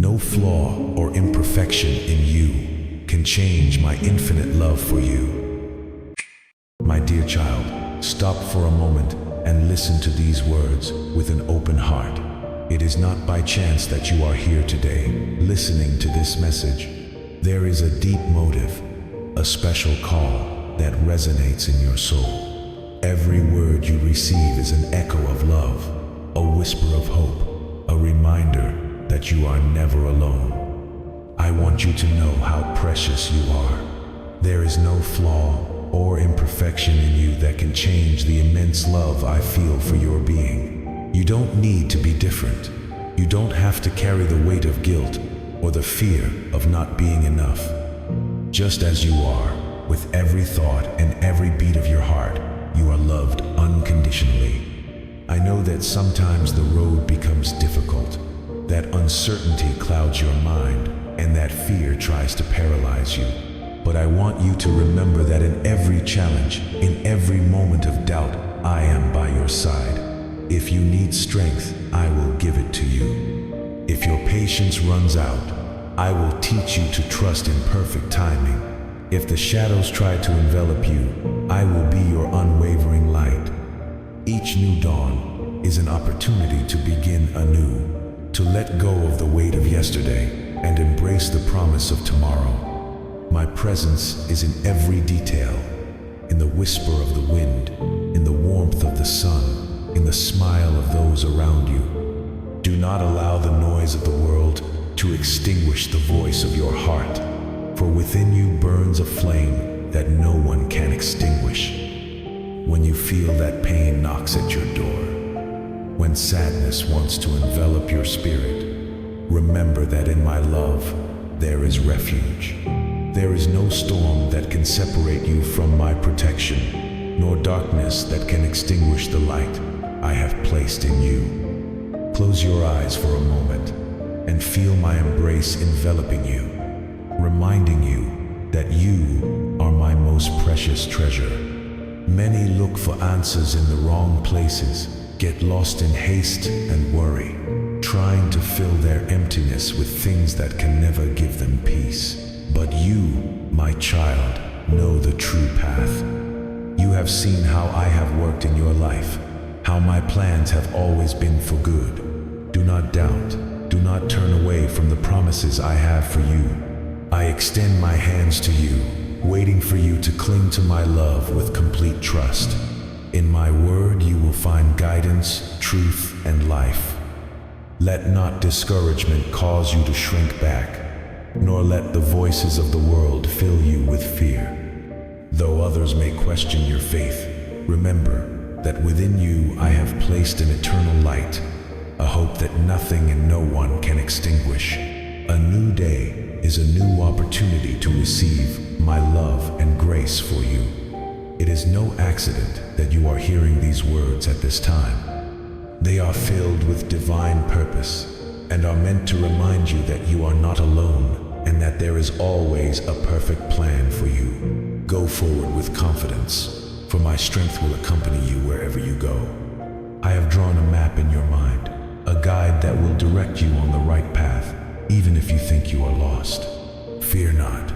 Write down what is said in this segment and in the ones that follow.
No flaw or imperfection in you can change my infinite love for you. My dear child, stop for a moment and listen to these words with an open heart. It is not by chance that you are here today, listening to this message. There is a deep motive, a special call that resonates in your soul. Every word you receive is an echo of love, a whisper of hope, a reminder that you are never alone. I want you to know how precious you are. There is no flaw or imperfection in you that can change the immense love I feel for your being. You don't need to be different. You don't have to carry the weight of guilt or the fear of not being enough. Just as you are, with every thought and every beat of your heart, you are loved unconditionally. I know that sometimes the road becomes difficult, that uncertainty clouds your mind, and that fear tries to paralyze you. But I want you to remember that in every challenge, in every moment of doubt, I am by your side. If you need strength, I will give it to you. If your patience runs out, I will teach you to trust in perfect timing. If the shadows try to envelop you, I will be your unwavering light. Each new dawn is an opportunity to begin anew, to let go of the weight of yesterday and embrace the promise of tomorrow. My presence is in every detail, in the whisper of the wind, in the warmth of the sun, in the smile of those around you. Do not allow the noise of the world to extinguish the voice of your heart, for within you burns a flame that no one can extinguish. When you feel that pain knocks at your door, when sadness wants to envelop your spirit, remember that in my love there is refuge. There is no storm that can separate you from my protection, nor darkness that can extinguish the light I have placed in you. Close your eyes for a moment and feel my embrace enveloping you, reminding you that you are my most precious treasure. Many look for answers in the wrong places, get lost in haste and worry, trying to fill their emptiness with things that can never give them peace. But you, my child, know the true path. You have seen how I have worked in your life, how my plans have always been for good. Do not doubt, do not turn away from the promises I have for you. I extend my hands to you, waiting for you to cling to my love with complete trust. In my word you will find guidance, truth, and life. Let not discouragement cause you to shrink back, nor let the voices of the world fill you with fear. Though others may question your faith, remember that within you I have placed an eternal light, a hope that nothing and no one can extinguish. A new day is a new opportunity to receive my love and grace for you. It is no accident that you are hearing these words at this time. They are filled with divine purpose and are meant to remind you that you are not alone and that there is always a perfect plan for you. Go forward with confidence, for my strength will accompany you wherever you go. I have drawn a map in your mind, a guide that will direct you on the right path, even if you think you are lost. Fear not,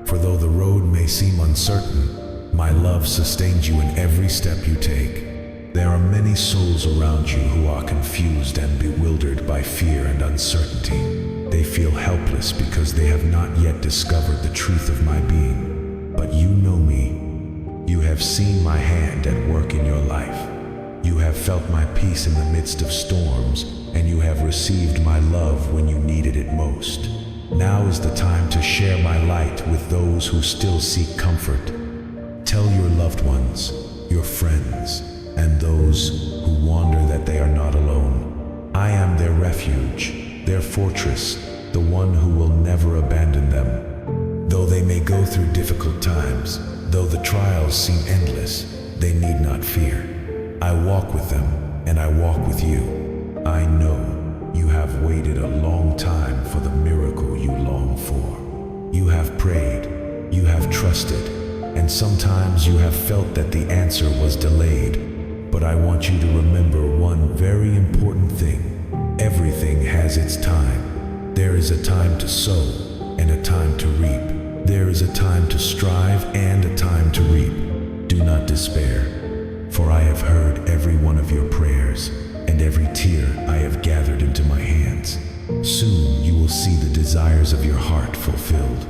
for though the road may seem uncertain, my love sustains you in every step you take. There are many souls around you who are confused and bewildered by fear and uncertainty. They feel helpless because they have not yet discovered the truth of my being. But you know me. You have seen my hand at work in your life. You have felt my peace in the midst of storms, and you have received my love when you needed it most. Now is the time to share my light with those who still seek comfort. Tell your loved ones, your friends, and those who wonder that they are not alone. I am their refuge, their fortress, the one who will never abandon them. Though they may go through difficult times, though the trials seem endless, they need not fear. I walk with them, and I walk with you. I know you have waited a long time for the miracle you long for. You have prayed, you have trusted, and sometimes you have felt that the answer was delayed. But I want you to remember one very important thing. Everything has its time. There is a time to sow and a time to reap. There is a time to strive and a time to reap. Do not despair, for I have heard every one of your prayers, and every tear I have gathered into my hands. Soon you will see the desires of your heart fulfilled.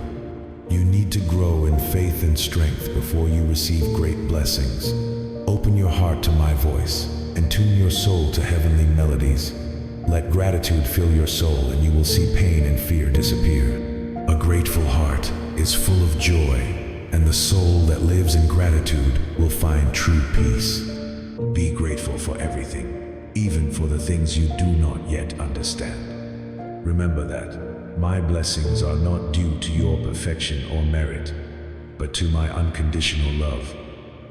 You need to grow in faith and strength before you receive great blessings. Open your heart to my voice and tune your soul to heavenly melodies. Let gratitude fill your soul and you will see pain and fear disappear. A grateful heart is full of joy, and the soul that lives in gratitude will find true peace. Be grateful for everything, even for the things you do not yet understand. Remember that my blessings are not due to your perfection or merit, but to my unconditional love.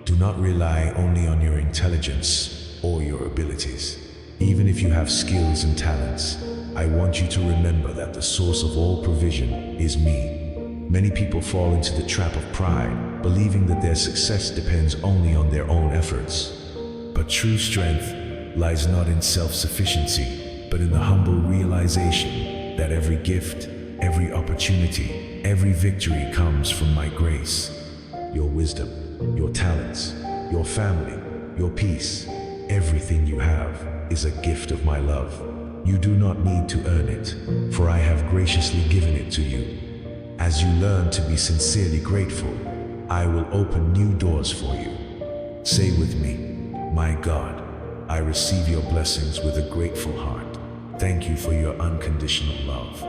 Do not rely only on your intelligence or your abilities. Even if you have skills and talents, I want you to remember that the source of all provision is me. Many people fall into the trap of pride, believing that their success depends only on their own efforts. But true strength lies not in self-sufficiency, but in the humble realization that every gift, every opportunity, every victory comes from my grace. Your wisdom, your talents, your family, your peace, everything you have is a gift of my love. You do not need to earn it, for I have graciously given it to you. As you learn to be sincerely grateful, I will open new doors for you. Say with me, my God, I receive your blessings with a grateful heart. Thank you for your unconditional love.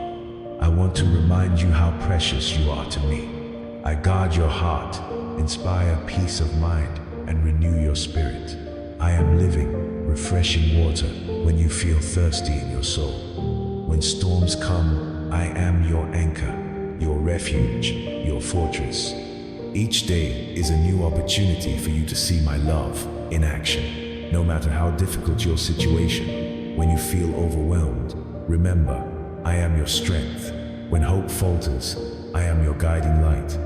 I want to remind you how precious you are to me. I guard your heart, inspire peace of mind, and renew your spirit. I am living, refreshing water when you feel thirsty in your soul. When storms come, I am your anchor, your refuge, your fortress. Each day is a new opportunity for you to see my love in action. No matter how difficult your situation, when you feel overwhelmed, remember, I am your strength. When hope falters, I am your guiding light.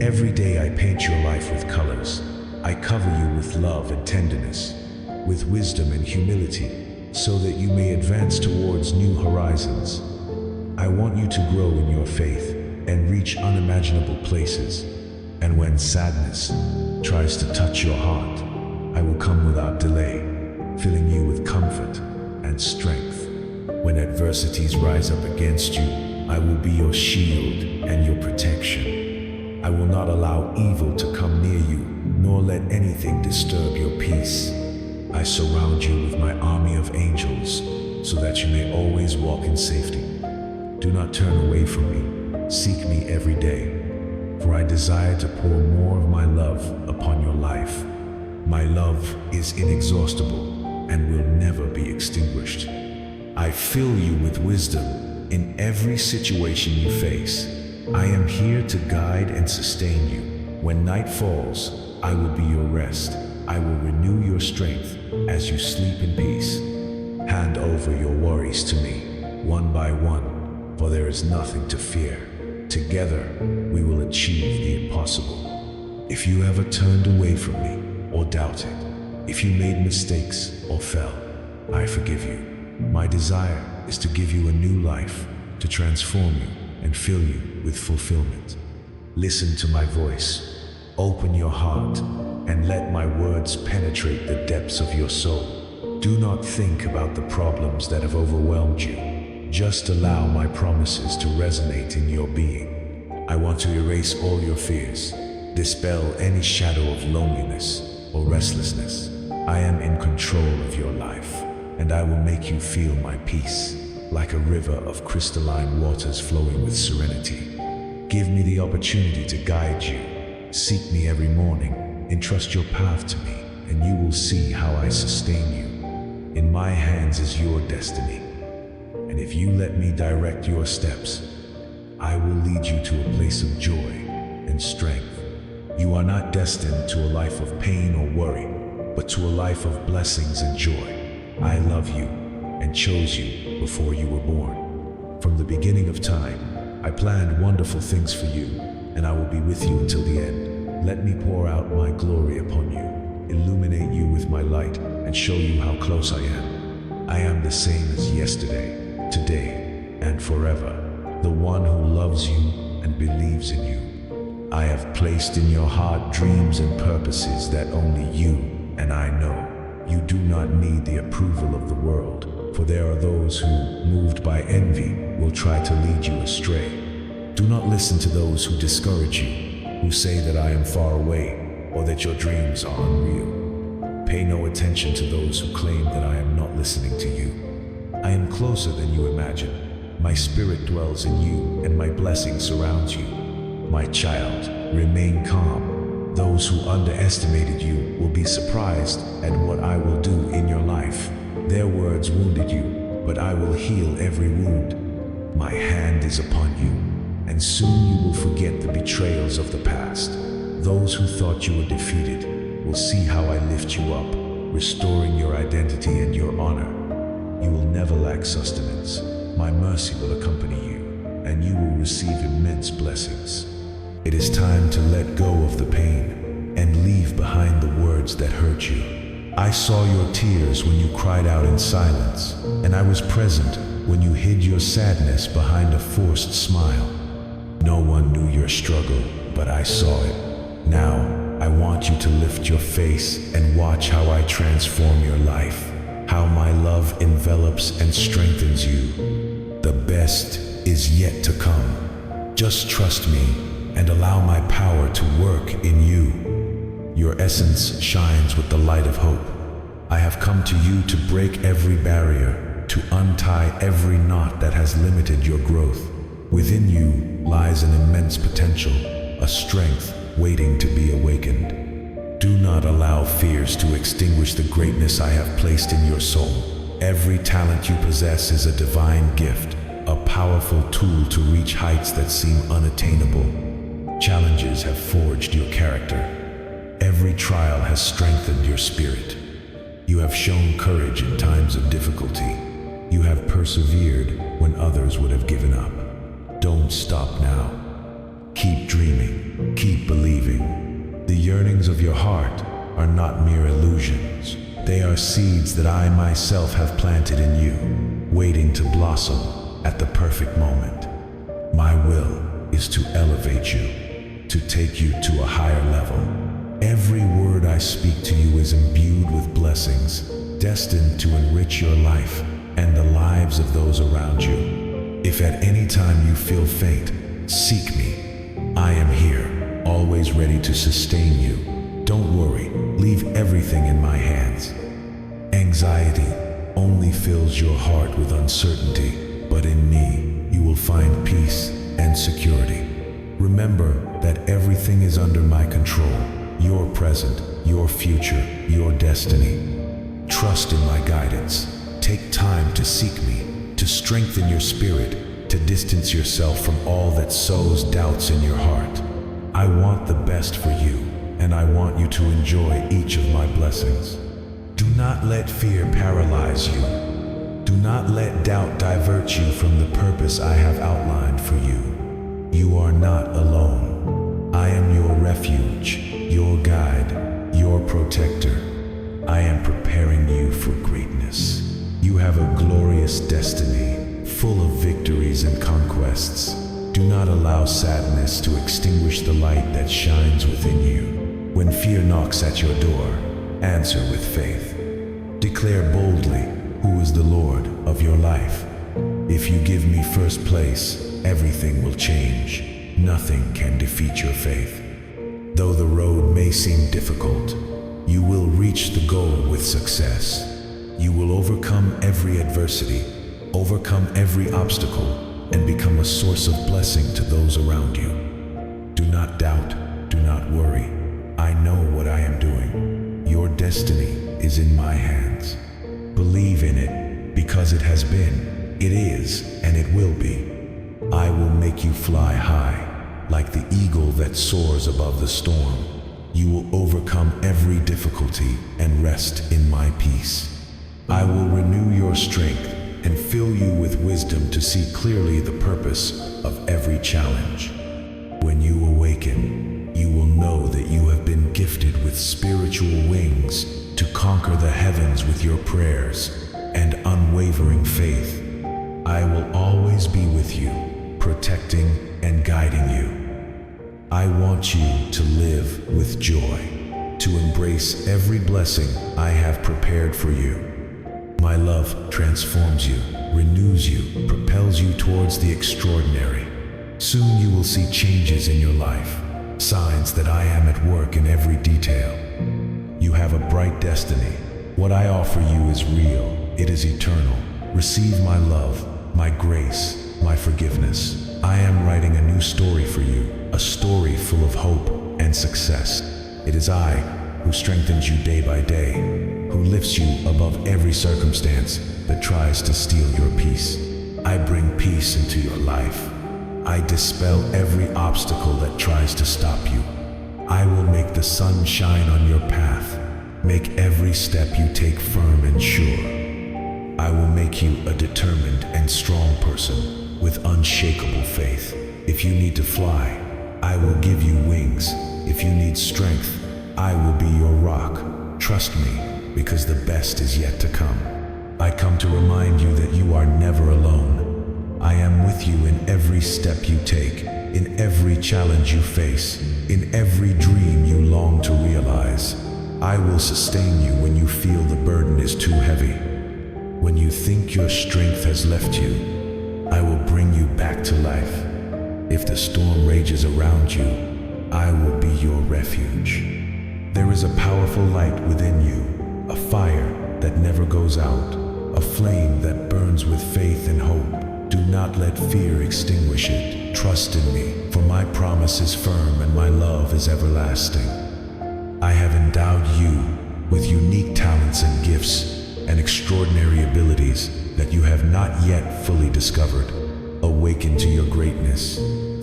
Every day I paint your life with colors. I cover you with love and tenderness, with wisdom and humility, so that you may advance towards new horizons. I want you to grow in your faith and reach unimaginable places. And when sadness tries to touch your heart, I will come without delay, filling you with comfort and strength. When adversities rise up against you, I will be your shield and your protection. I will not allow evil to come near you, nor let anything disturb your peace. I surround you with my army of angels, so that you may always walk in safety. Do not turn away from me. Seek me every day, for I desire to pour more of my love upon your life. My love is inexhaustible and will never be extinguished. I fill you with wisdom in every situation you face. I am here to guide and sustain you. When night falls, I will be your rest. I will renew your strength as you sleep in peace. Hand over your worries to me, one by one, for there is nothing to fear. Together, we will achieve the impossible. If you ever turned away from me or doubted, if you made mistakes or fell, I forgive you. My desire is to give you a new life, to transform you and fill you with fulfillment. Listen to my voice. Open your heart and let my words penetrate the depths of your soul. Do not think about the problems that have overwhelmed you. Just allow my promises to resonate in your being. I want to erase all your fears, dispel any shadow of loneliness or restlessness. I am in control of your life, and I will make you feel my peace, like a river of crystalline waters flowing with serenity. Give me the opportunity to guide you. Seek me every morning. Entrust your path to me, and you will see how I sustain you. In my hands is your destiny, and if you let me direct your steps, I will lead you to a place of joy and strength. You are not destined to a life of pain or worry, but to a life of blessings and joy. I love you and chose you before you were born. From the beginning of time, I planned wonderful things for you, and I will be with you until the end. Let me pour out my glory upon you, illuminate you with my light, and show you how close I am. I am the same as yesterday, today, and forever. the one who loves you and believes in you. I have placed in your heart dreams and purposes that only you and I know. You do not need the approval of the world, for there are those who, moved by envy, will try to lead you astray. Do not listen to those who discourage you, who say that I am far away or that your dreams are unreal. Pay no attention to those who claim that I am not listening to you. I am closer than you imagine. My spirit dwells in you and my blessing surrounds you. My child, remain calm. Those who underestimated you will be surprised at what I will do in your life. Their words wounded you, but I will heal every wound. My hand is upon you, and soon you will forget the betrayals of the past. Those who thought you were defeated will see how I lift you up, restoring your identity and your honor. You will never lack sustenance. My mercy will accompany you, and you will receive immense blessings. It is time to let go of the pain and leave behind the words that hurt you. I saw your tears when you cried out in silence, and I was present when you hid your sadness behind a forced smile. No one knew your struggle, but I saw it. Now, I want you to lift your face and watch how I transform your life, how my love envelops and strengthens you. The best is yet to come. Just trust me and allow my power to work in you. Your essence shines with the light of hope. I have come to you to break every barrier, to untie every knot that has limited your growth. Within you lies an immense potential, a strength waiting to be awakened. Do not allow fears to extinguish the greatness I have placed in your soul. Every talent you possess is a divine gift, a powerful tool to reach heights that seem unattainable. Challenges have forged your character. Every trial has strengthened your spirit. You have shown courage in times of difficulty. You have persevered when others would have given up. Don't stop now. Keep dreaming, keep believing. The yearnings of your heart are not mere illusions. They are seeds that I myself have planted in you, waiting to blossom at the perfect moment. My will is to elevate you, to take you to a higher level. Every word I speak to you is imbued with blessings, destined to enrich your life and the lives of those around you. If at any time you feel faint, seek me. I am here, always ready to sustain you. Don't worry, leave everything in my hands. Anxiety only fills your heart with uncertainty, but in me, you will find peace and security. Remember that everything is under my control. Your present, your future, your destiny. Trust in my guidance. Take time to seek me, to strengthen your spirit, to distance yourself from all that sows doubts in your heart. I want the best for you, and I want you to enjoy each of my blessings. Do not let fear paralyze you. Do not let doubt divert you from the purpose I have outlined for you. You are not alone. I am your refuge, your guide, your protector. I am preparing you for greatness. You have a glorious destiny, full of victories and conquests. Do not allow sadness to extinguish the light that shines within you. When fear knocks at your door, answer with faith. Declare boldly, who is the Lord of your life? If you give me first place, everything will change. Nothing can defeat your faith. Though the road may seem difficult, you will reach the goal with success. You will overcome every adversity, overcome every obstacle, and become a source of blessing to those around you. Do not doubt, do not worry. I know what I am doing. Your destiny is in my hands. Believe in it, because it has been, it is, and it will be. I will make you fly high, like the eagle that soars above the storm. You will overcome every difficulty and rest in my peace. I will renew your strength and fill you with wisdom to see clearly the purpose of every challenge. When you awaken, you will know that you have been gifted with spiritual wings to conquer the heavens with your prayers and unwavering faith. I will always be with you, protect I want you to live with joy, to embrace every blessing I have prepared for you. My love transforms you, renews you, propels you towards the extraordinary. Soon you will see changes in your life, signs that I am at work in every detail. You have a bright destiny. What I offer you is real, it is eternal. Receive my love, my grace, my forgiveness. I am writing a new story for you, a story full of hope and success. It is I who strengthens you day by day, who lifts you above every circumstance that tries to steal your peace. I bring peace into your life. I dispel every obstacle that tries to stop you. I will make the sun shine on your path, make every step you take firm and sure. I will make you a determined and strong person with unshakable faith. If you need to fly, I will give you wings. If you need strength, I will be your rock. Trust me, because the best is yet to come. I come to remind you that you are never alone. I am with you in every step you take, in every challenge you face, in every dream you long to realize. I will sustain you when you feel the burden is too heavy. When you think your strength has left you, I will bring you back to life. If the storm rages around you, I will be your refuge. There is a powerful light within you, a fire that never goes out, a flame that burns with faith and hope. Do not let fear extinguish it. Trust in me, for my promise is firm and my love is everlasting. I have endowed you with unique talents and gifts and extraordinary abilities that you have not yet fully discovered. Awaken to your greatness,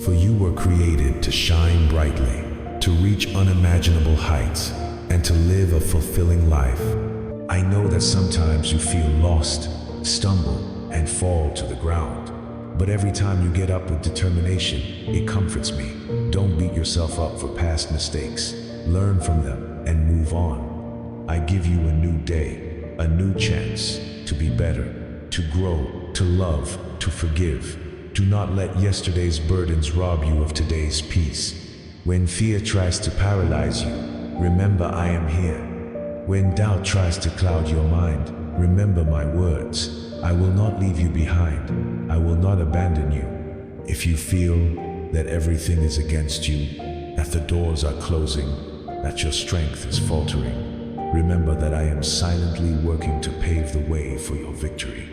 for you were created to shine brightly, to reach unimaginable heights, and to live a fulfilling life. I know that sometimes you feel lost, stumble, and fall to the ground. But every time you get up with determination, it comforts me. Don't beat yourself up for past mistakes. Learn from them and move on. I give you a new day, a new chance to be better, to grow, to love, to forgive. Do not let yesterday's burdens rob you of today's peace. When fear tries to paralyze you, remember I am here. When doubt tries to cloud your mind, remember my words. I will not leave you behind. I will not abandon you. If you feel that everything is against you, that the doors are closing, that your strength is faltering, remember that I am silently working to pave the way for your victory.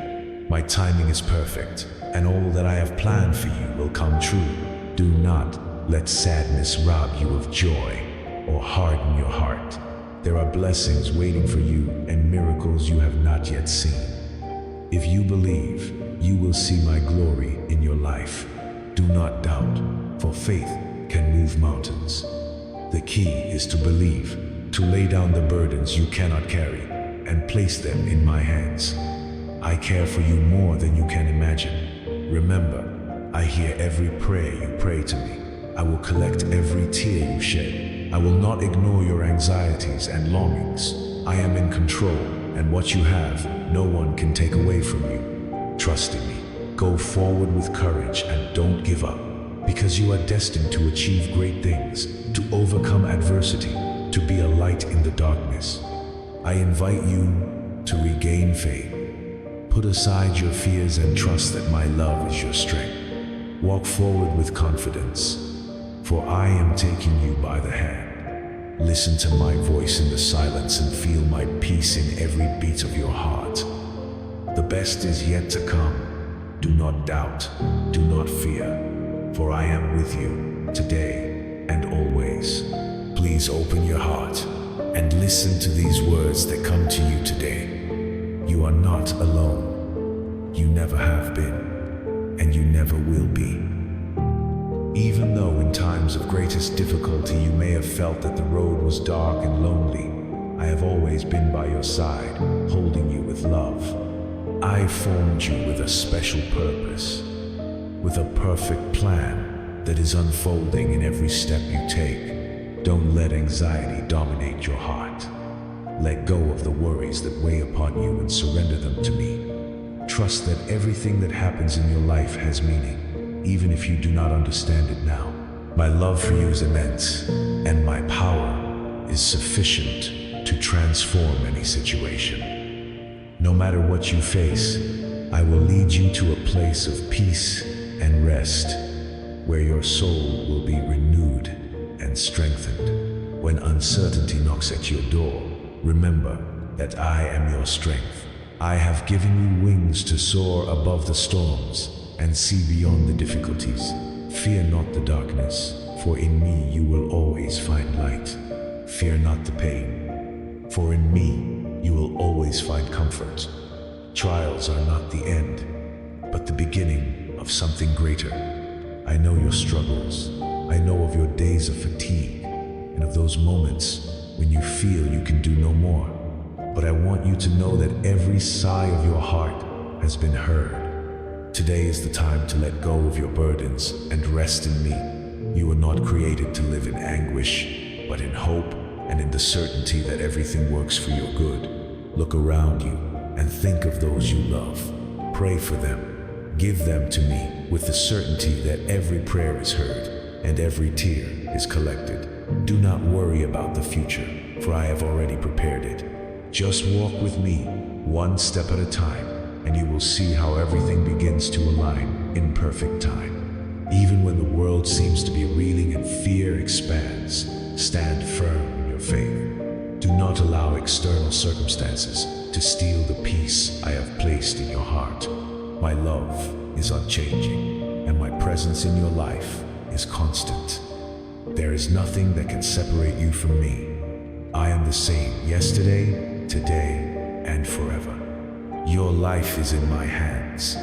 My timing is perfect, and all that I have planned for you will come true. Do not let sadness rob you of joy or harden your heart. There are blessings waiting for you and miracles you have not yet seen. If you believe, you will see my glory in your life. Do not doubt, for faith can move mountains. The key is to believe, to lay down the burdens you cannot carry and place them in my hands. I care for you more than you can imagine. Remember, I hear every prayer you pray to me. I will collect every tear you shed. I will not ignore your anxieties and longings. I am in control, and what you have, no one can take away from you. Trust in me. Go forward with courage and don't give up, because you are destined to achieve great things, to overcome adversity, to be a light in the darkness. I invite you to regain faith. Put aside your fears and trust that my love is your strength. Walk forward with confidence, for I am taking you by the hand. Listen to my voice in the silence and feel my peace in every beat of your heart. The best is yet to come. Do not doubt, do not fear, for I am with you today and always. Please open your heart and listen to these words that come to you today. You are not alone. You never have been, and you never will be. Even though in times of greatest difficulty you may have felt that the road was dark and lonely, I have always been by your side, holding you with love. I formed you with a special purpose, with a perfect plan that is unfolding in every step you take. Don't let anxiety dominate your heart. Let go of the worries that weigh upon you and surrender them to me. Trust that everything that happens in your life has meaning, even if you do not understand it now. My love for you is immense, and my power is sufficient to transform any situation. No matter what you face, I will lead you to a place of peace and rest, where your soul will be renewed and strengthened. When uncertainty knocks at your door, remember that I am your strength. I have given you wings to soar above the storms and see beyond the difficulties. Fear not the darkness, for in me you will always find light. Fear not the pain, for in me you will always find comfort. Trials are not the end, but the beginning of something greater. I know your struggles. I know of your days of fatigue and of those moments when you feel you can do no more. But I want you to know that every sigh of your heart has been heard. Today is the time to let go of your burdens and rest in me. You were not created to live in anguish, but in hope and in the certainty that everything works for your good. Look around you and think of those you love. Pray for them. Give them to me with the certainty that every prayer is heard and every tear is collected. Do not worry about the future, for I have already prepared it. Just walk with me, one step at a time, and you will see how everything begins to align in perfect time. Even when the world seems to be reeling and fear expands, stand firm in your faith. Do not allow external circumstances to steal the peace I have placed in your heart. My love is unchanging, and my presence in your life is constant. There is nothing that can separate you from me. I am the same yesterday, today, and forever. Your life is in my hands,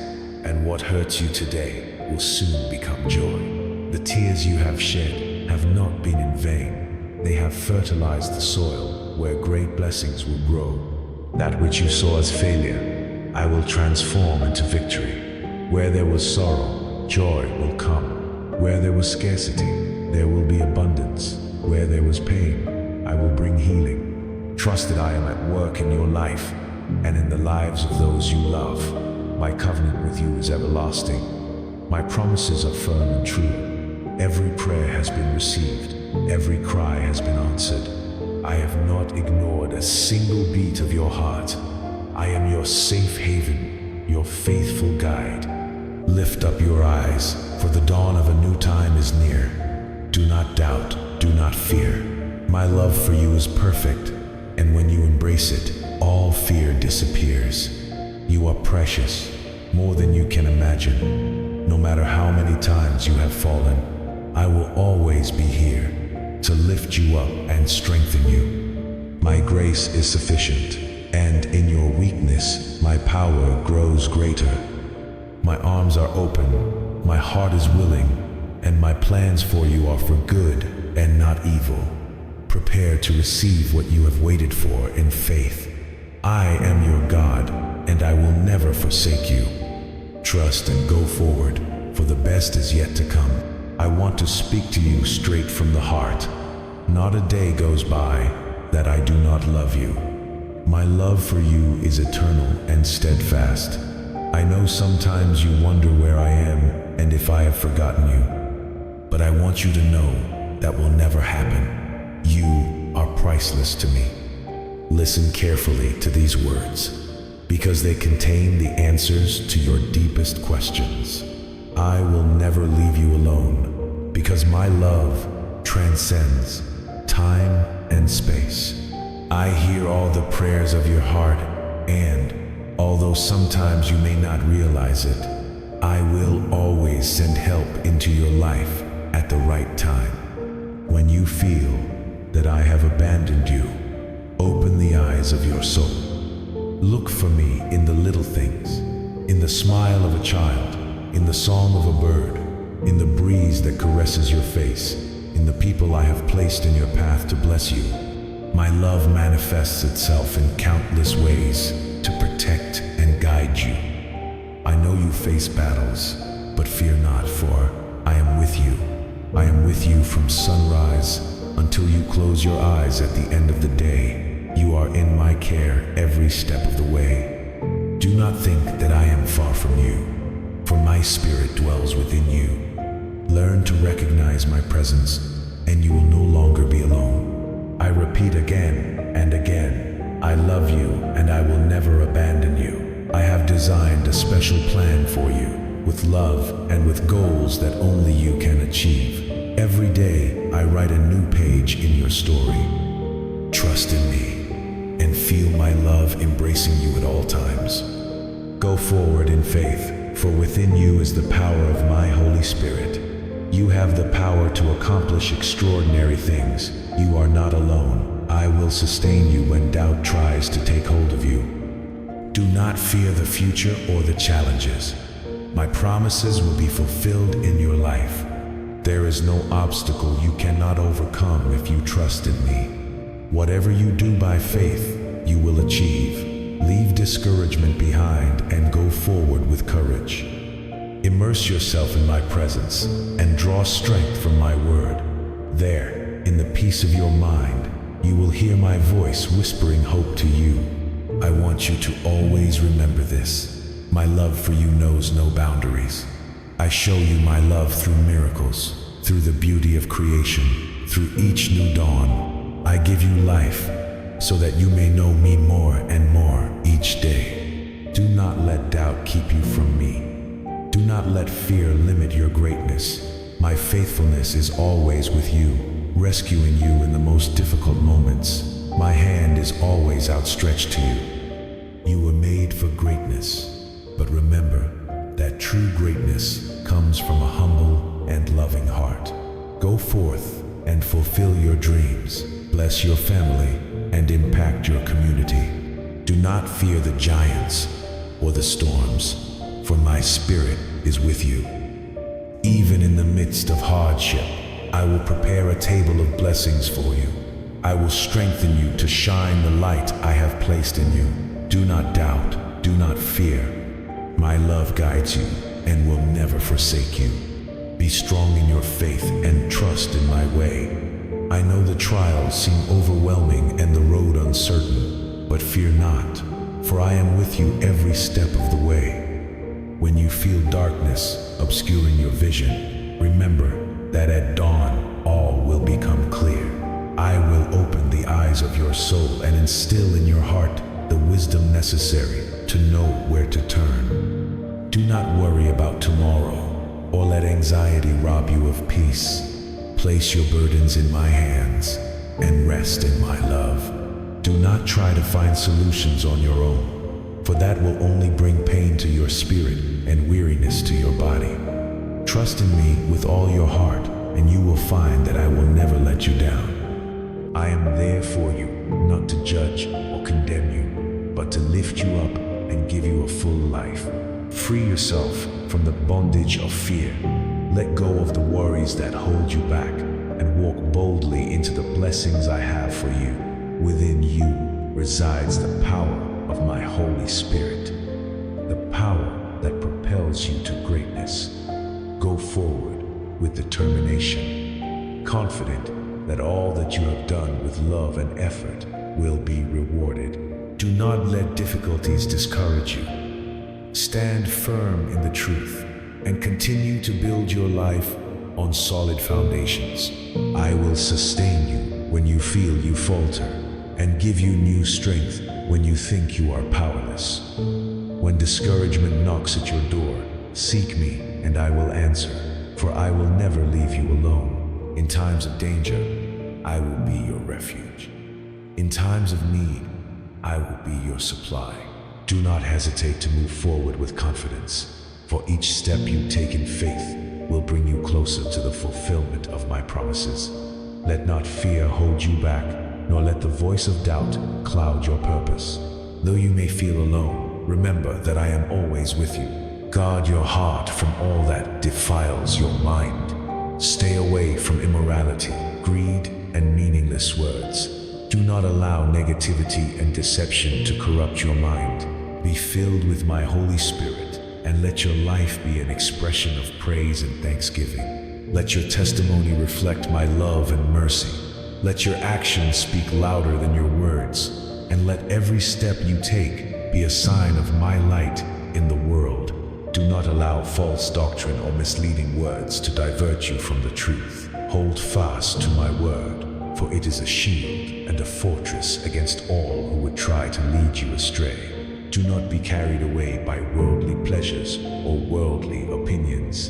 and what hurts you today will soon become joy. The tears you have shed have not been in vain. They have fertilized the soil where great blessings will grow. That which you saw as failure, I will transform into victory. Where there was sorrow, joy will come. Where there was scarcity, there will be abundance. Where there was pain, I will bring healing. Trust that I am at work in your life and in the lives of those you love. My covenant with you is everlasting. My promises are firm and true. Every prayer has been received. Every cry has been answered. I have not ignored a single beat of your heart. I am your safe haven, your faithful guide. Lift up your eyes, for the dawn of a new time is near. Do not doubt, do not fear. My love for you is perfect, and when you embrace it, all fear disappears. You are precious, more than you can imagine. No matter how many times you have fallen, I will always be here to lift you up and strengthen you. My grace is sufficient, and in your weakness, my power grows greater. My arms are open, my heart is willing, and my plans for you are for good and not evil. Prepare to receive what you have waited for in faith. I am your God, and I will never forsake you. Trust and go forward, for the best is yet to come. I want to speak to you straight from the heart. Not a day goes by that I do not love you. My love for you is eternal and steadfast. I know sometimes you wonder where I am and if I have forgotten you, but I want you to know that will never happen. You are priceless to me. Listen carefully to these words, because they contain the answers to your deepest questions. I will never leave you alone, because my love transcends time and space. I hear all the prayers of your heart, and although sometimes you may not realize it, I will always send help into your life at the right time. When you feel that I have abandoned you, open the eyes of your soul. Look for me in the little things, in the smile of a child, in the song of a bird, in the breeze that caresses your face, in the people I have placed in your path to bless you. My love manifests itself in countless ways to protect and guide you. I know you face battles, but fear not, for I am with you. I am with you from sunrise until you close your eyes at the end of the day. You are in my care every step of the way. Do not think that I am far from you, for my spirit dwells within you. Learn to recognize my presence, and you will no longer be alone. I repeat again and again, I love you and I will never abandon you. I have designed a special plan for you, with love and with goals that only you can achieve. Every day, I write a new page in your story. Trust in me and feel my love embracing you at all times. Go forward in faith, for within you is the power of my Holy Spirit. You have the power to accomplish extraordinary things. You are not alone. I will sustain you when doubt tries to take hold of you. Do not fear the future or the challenges. My promises will be fulfilled in your life. There is no obstacle you cannot overcome if you trust in me. Whatever you do by faith, you will achieve. Leave discouragement behind and go forward with courage. Immerse yourself in my presence and draw strength from my word. There, in the peace of your mind, you will hear my voice whispering hope to you. I want you to always remember this. My love for you knows no boundaries. I show you my love through miracles, through the beauty of creation, through each new dawn. I give you life so that you may know me more and more each day. Do not let doubt keep you from me. Do not let fear limit your greatness. My faithfulness is always with you, rescuing you in the most difficult moments. My hand is always outstretched to you. You were made for greatness. But remember that true greatness comes from a humble and loving heart. Go forth and fulfill your dreams, bless your family, and impact your community. Do not fear the giants or the storms, for my spirit is with you. Even in the midst of hardship, I will prepare a table of blessings for you. I will strengthen you to shine the light I have placed in you. Do not doubt, do not fear. My love guides you and will never forsake you. Be strong in your faith and trust in my way. I know the trials seem overwhelming and the road uncertain, but fear not, for I am with you every step of the way. When you feel darkness obscuring your vision, remember that at dawn all will become clear. I will open the eyes of your soul and instill in your heart the wisdom necessary to know where to turn. Do not worry about tomorrow or let anxiety rob you of peace. Place your burdens in my hands and rest in my love. Do not try to find solutions on your own, for that will only bring pain to your spirit and weariness to your body. Trust in me with all your heart, and you will find that I will never let you down. I am there for you, not to judge or condemn you, but to lift you up and give you a full life. Free yourself from the bondage of fear. Let go of the worries that hold you back and walk boldly into the blessings I have for you. Within you resides the power of my Holy Spirit, the power that propels you to greatness. Go forward with determination, confident that all that you have done with love and effort will be rewarded. Do not let difficulties discourage you. Stand firm in the truth and continue to build your life on solid foundations. I will sustain you when you feel you falter and give you new strength when you think you are powerless. When discouragement knocks at your door, seek me and I will answer, for I will never leave you alone. In times of danger, I will be your refuge. In times of need, I will be your supply. Do not hesitate to move forward with confidence, for each step you take in faith will bring you closer to the fulfillment of my promises. Let not fear hold you back, nor let the voice of doubt cloud your purpose. Though you may feel alone, remember that I am always with you. Guard your heart from all that defiles your mind. Stay away from immorality, greed, and meaningless words. Do not allow negativity and deception to corrupt your mind. Be filled with my Holy Spirit and let your life be an expression of praise and thanksgiving. Let your testimony reflect my love and mercy. Let your actions speak louder than your words, and let every step you take be a sign of my light in the world. Do not allow false doctrine or misleading words to divert you from the truth. Hold fast to my word, for it is a shield and a fortress against all who would try to lead you astray. Do not be carried away by worldly pleasures or worldly opinions.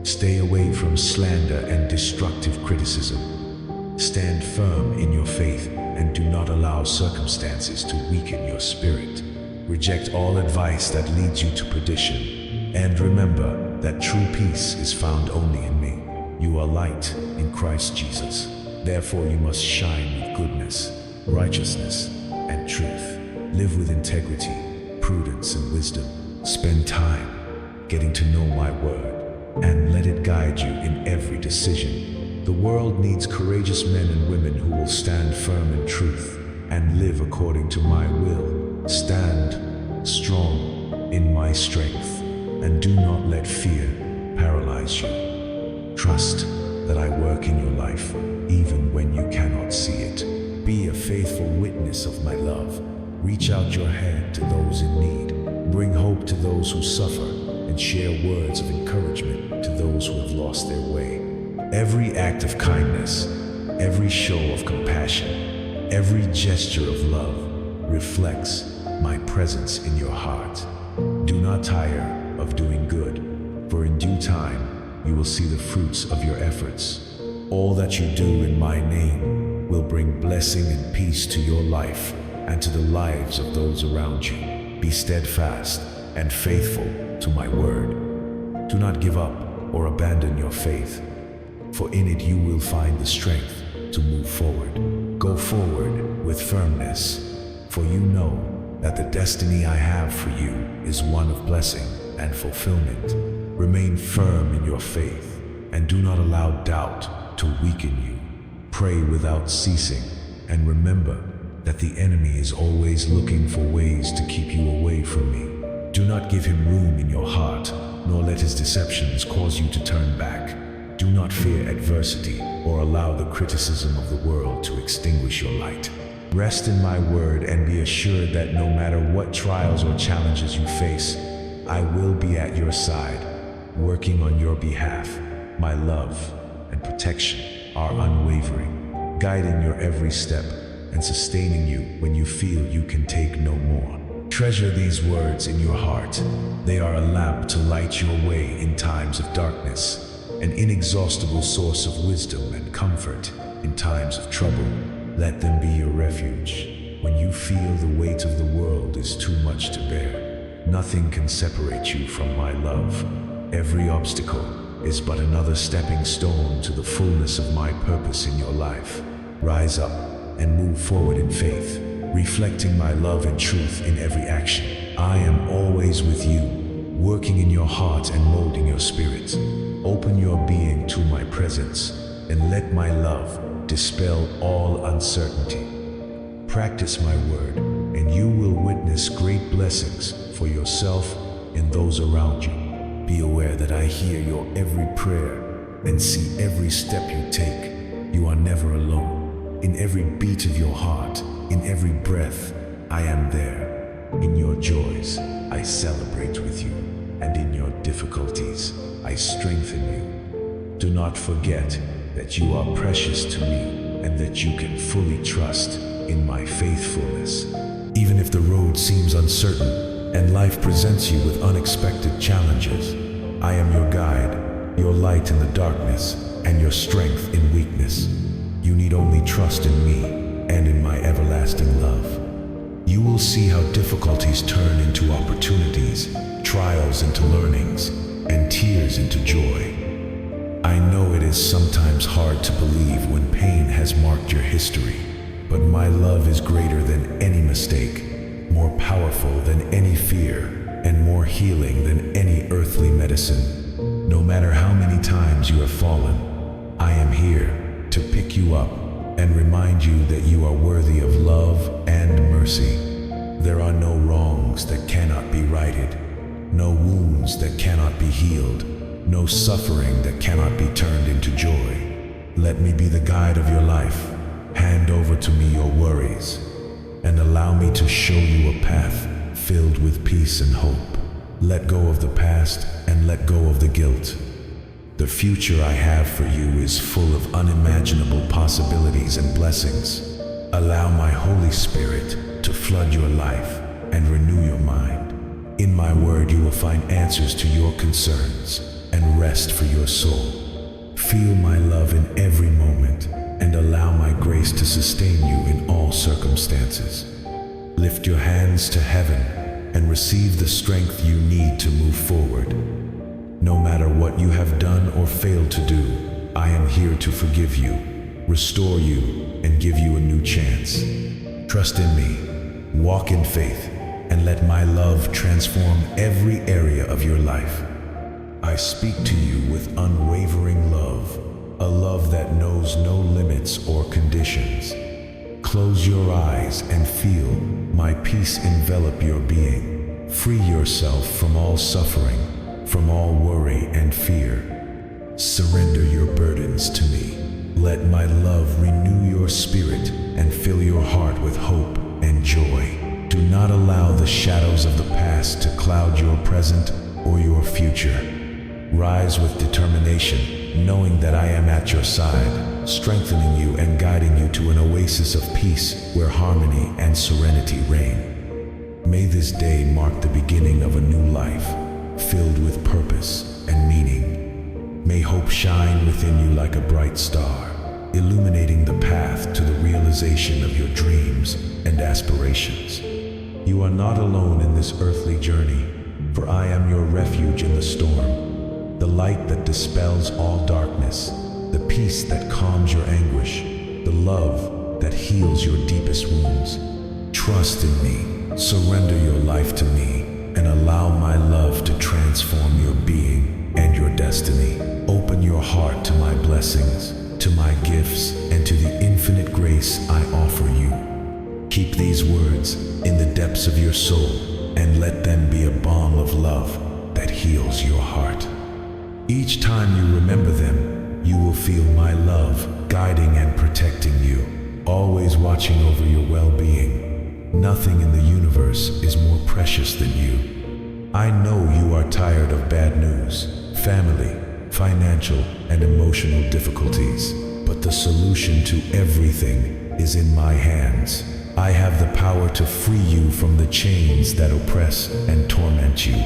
Stay away from slander and destructive criticism. Stand firm in your faith and do not allow circumstances to weaken your spirit. Reject all advice that leads you to perdition. And remember that true peace is found only in me. You are light in Christ Jesus. Therefore you must shine with goodness, righteousness, and truth. Live with integrity, prudence, and wisdom. Spend time getting to know my word, and let it guide you in every decision. The world needs courageous men and women who will stand firm in truth and live according to my will. Stand strong in my strength, and do not let fear paralyze you. Trust that I work in your life, even when you cannot see it. Be a faithful witness of my love. Reach out your hand to those in need. Bring hope to those who suffer, and share words of encouragement to those who have lost their way. Every act of kindness, every show of compassion, every gesture of love reflects my presence in your heart. Do not tire of doing good, for in due time you will see the fruits of your efforts. All that you do in my name will bring blessing and peace to your life and to the lives of those around you. Be steadfast and faithful to my word. Do not give up or abandon your faith, for in it you will find the strength to move forward. Go forward with firmness, for you know that the destiny I have for you is one of blessing and fulfillment. Remain firm in your faith, and do not allow doubt to weaken you. Pray without ceasing, and remember that the enemy is always looking for ways to keep you away from me. Do not give him room in your heart, nor let his deceptions cause you to turn back. Do not fear adversity or allow the criticism of the world to extinguish your light. Rest in my word and be assured that no matter what trials or challenges you face, I will be at your side, working on your behalf. My love and protection are unwavering, guiding your every step and sustaining you when you feel you can take no more. Treasure these words in your heart. They are a lamp to light your way in times of darkness, an inexhaustible source of wisdom and comfort in times of trouble. Let them be your refuge when you feel the weight of the world is too much to bear. Nothing can separate you from my love. Every obstacle is but another stepping stone to the fullness of my purpose in your life. Rise up and move forward in faith, reflecting my love and truth in every action. I am always with you, working in your heart and molding your spirit. Open your being to my presence, and let my love dispel all uncertainty. Practice my word, and you will witness great blessings for yourself and those around you. Be aware that I hear your every prayer and see every step you take. You are never alone. In every beat of your heart, in every breath, I am there. In your joys, I celebrate with you, and in your difficulties, I strengthen you. Do not forget that you are precious to me and that you can fully trust in my faithfulness. Even if the road seems uncertain and life presents you with unexpected challenges, I am your guide, your light in the darkness, and your strength in weakness. You need only trust in me and in my everlasting love. You will see how difficulties turn into opportunities, trials into learnings, and tears into joy. I know it is sometimes hard to believe when pain has marked your history, but my love is greater than any mistake, more powerful than any fear, and more healing than any earthly medicine. No matter how many times you have fallen, I am here to pick you up and remind you that you are worthy of love and mercy. There are no wrongs that cannot be righted, no wounds that cannot be healed, no suffering that cannot be turned into joy. Let me be the guide of your life. Hand over to me your worries, and allow me to show you a path filled with peace and hope. Let go of the past and let go of the guilt. The future I have for you is full of unimaginable possibilities and blessings. Allow my Holy Spirit to flood your life and renew your mind. In my word you will find answers to your concerns and rest for your soul. Feel my love in every moment and allow my grace to sustain you in all circumstances. Lift your hands to heaven and receive the strength you need to move forward. No matter what you have done or failed to do, I am here to forgive you, restore you, and give you a new chance. Trust in me, walk in faith, and let my love transform every area of your life. I speak to you with unwavering love, a love that knows no limits or conditions. Close your eyes and feel my peace envelop your being. Free yourself from all suffering, from all worry and fear. Surrender your burdens to me. Let my love renew your spirit and fill your heart with hope and joy. Do not allow the shadows of the past to cloud your present or your future. Rise with determination, knowing that I am at your side, strengthening you and guiding you to an oasis of peace where harmony and serenity reign. May this day mark the beginning of a new life, filled with purpose and meaning. May hope shine within you like a bright star, illuminating the path to the realization of your dreams and aspirations. You are not alone in this earthly journey, for I am your refuge in the storm, the light that dispels all darkness, the peace that calms your anguish, the love that heals your deepest wounds. Trust in me, surrender your life to me, and allow my love to transform your being and your destiny. Open your heart to my blessings, to my gifts, and to the infinite grace I offer you. Keep these words in the depths of your soul and let them be a balm of love that heals your heart. Each time you remember them, you will feel my love guiding and protecting you, always watching over your well-being. Nothing in the universe is more precious than you. I know you are tired of bad news, family, financial, and emotional difficulties, but the solution to everything is in my hands. I have the power to free you from the chains that oppress and torment you.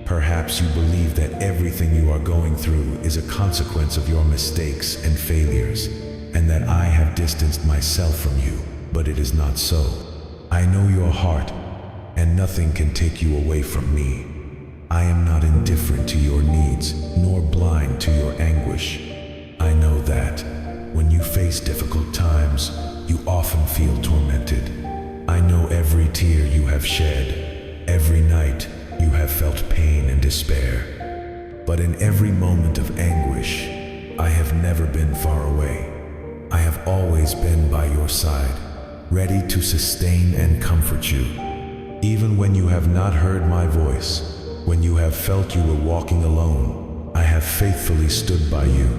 Perhaps you believe that everything you are going through is a consequence of your mistakes and failures, and that I have distanced myself from you, but it is not so. I know your heart, and nothing can take you away from me. I am not indifferent to your needs, nor blind to your anguish. I know that when you face difficult times, you often feel tormented. I know every tear you have shed, every night you have felt pain and despair. But in every moment of anguish, I have never been far away. I have always been by your side, ready to sustain and comfort you. Even when you have not heard my voice, when you have felt you were walking alone, I have faithfully stood by you.